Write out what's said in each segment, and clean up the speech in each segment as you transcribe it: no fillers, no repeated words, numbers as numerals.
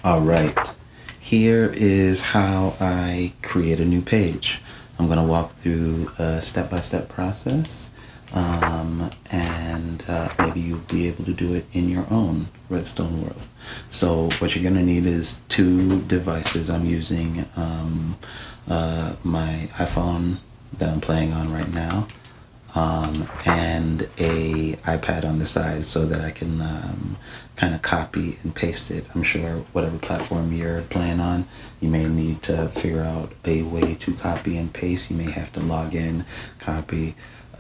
All right, here is how I create a new page. I'm going to walk through a step-by-step process, and maybe you'll be able to do it in your own Redstone world. So what you're going to need is two devices. I'm using my iPhone that I'm playing on right now, and a iPad on the side so that I can kind of copy and paste it. I'm sure whatever platform you're playing on, you may need to figure out a way to copy and paste. You may have to log in, copy,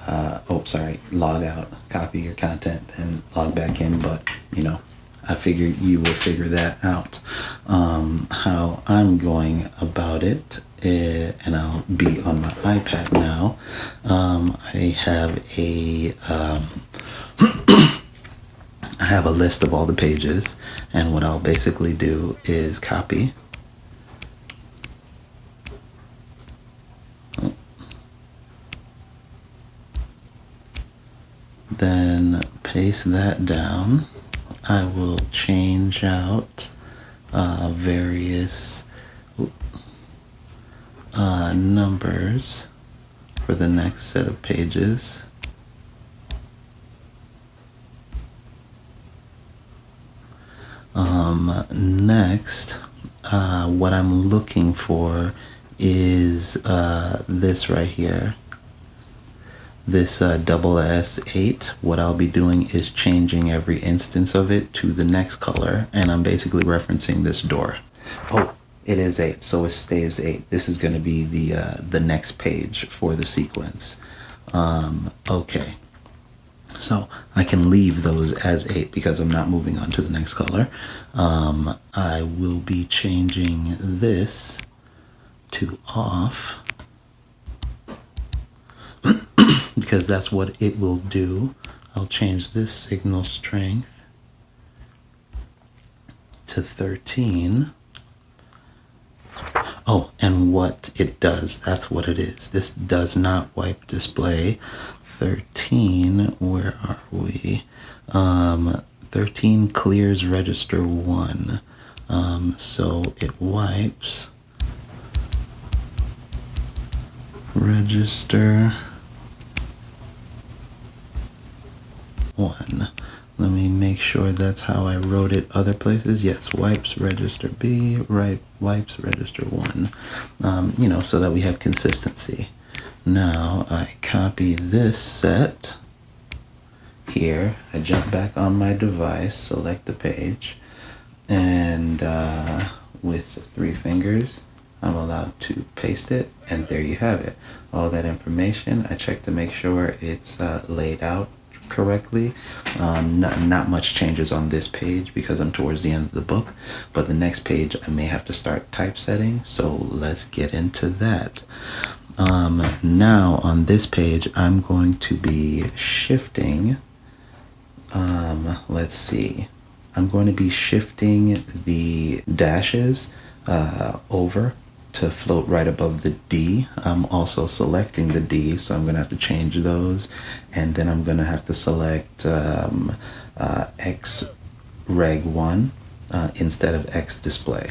log out, copy your content, then log back in, but you know, I figure you will figure that out. How I'm going about it, and I'll be on my iPad now. I have a list of all the pages, and what I'll basically do is copy. Then paste that down. I will change out various numbers for the next set of pages. Next, what I'm looking for is this right here. This double S8, what I'll be doing is changing every instance of it to the next color, and I'm basically referencing this door. Oh, it is 8, so it stays 8. This is going to be the next page for the sequence. Okay, so I can leave those as 8 because I'm not moving on to the next color. I will be changing this to off, because that's what it will do. I'll change this signal strength to 13. Oh, and what it does, that's what it is. This does not wipe display. 13, where are we? 13 clears register 1. So it wipes register 1. Let me make sure that's how I wrote it other places. Yes, wipes register B, right, wipes register 1. You know, so that we have consistency. Now I copy this set here. I jump back on my device, select the page, and with 3 fingers, I'm allowed to paste it, and there you have it. All that information. I check to make sure it's laid out correctly. Not much changes on this page because I'm towards the end of the book, but the next page I may have to start typesetting, so let's get into that. Now on this page I'm going to be shifting, let's see, I'm going to be shifting the dashes over to float right above the D. I'm also selecting the D, so I'm going to have to change those, and then I'm going to have to select X reg 1 instead of X display.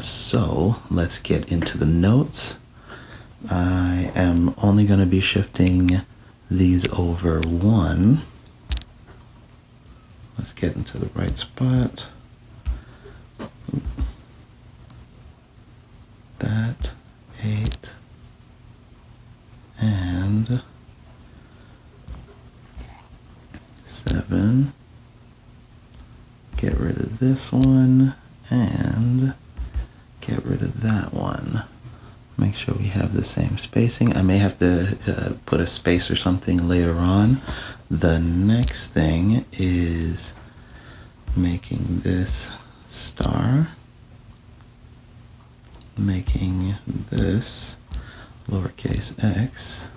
So let's get into the notes. I am only going to be shifting these over 1. Let's get into the right spot. That 8 and 7. Get rid of this one and get rid of that one. Make sure we have the same spacing. I may have to put a space or something later on. The next thing is making this star, making this lowercase x.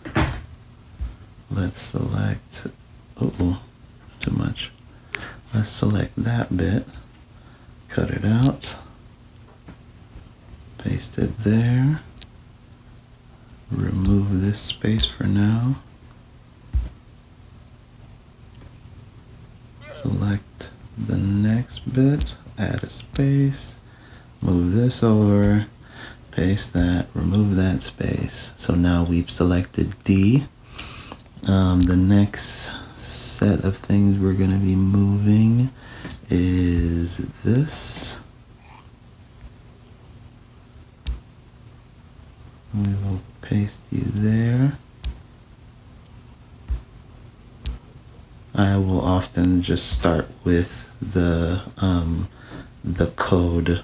Let's select, oh, too much. Let's select that bit, cut it out, paste it there, remove this space for now, select the next bit add a space, move this over, paste that, remove that space. So now we've selected D. The next set of things we're going to be moving is this. We will paste you there. I will often just start with the code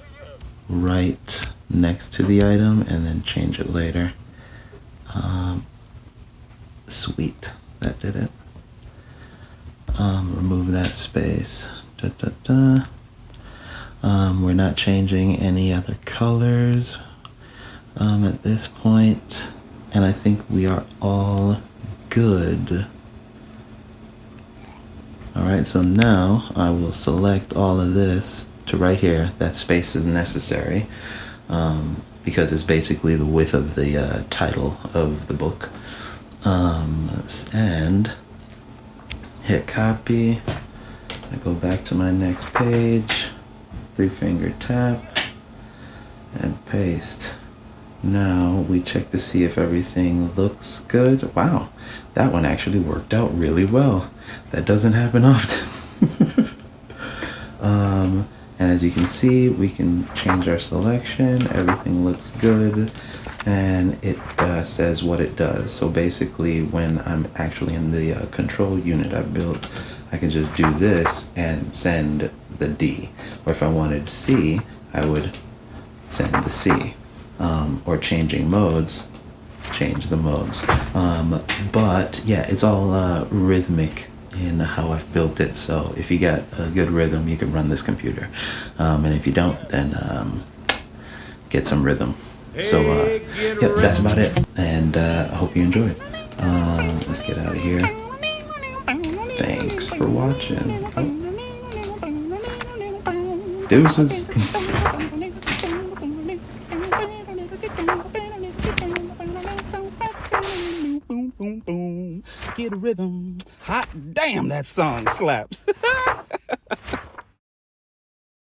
right next to the item and then change it later. Sweet, that did it. Remove that space. We're not changing any other colors at this point, and I think we are all good. Alright, so now I will select all of this to right here. That space is necessary because it's basically the width of the title of the book. And hit copy. I go back to my next page, 3-finger tap, and paste. Now we check to see if everything looks good. Wow, that one actually worked out really well. That doesn't happen often. And as you can see, we can change our selection. Everything looks good, and it says what it does. So basically, when I'm actually in the control unit I built, I can just do this and send the D. Or if I wanted C, I would send the C. Or changing modes, change the modes. But yeah, it's all rhythmic in how I've built it. So if you got a good rhythm, you can run this computer. And if you don't, then get some rhythm. So yep, that's about it. And I hope you enjoyed. Let's get out of here. Thanks for watching. Deuces. Get a rhythm. Hot damn, that song slaps.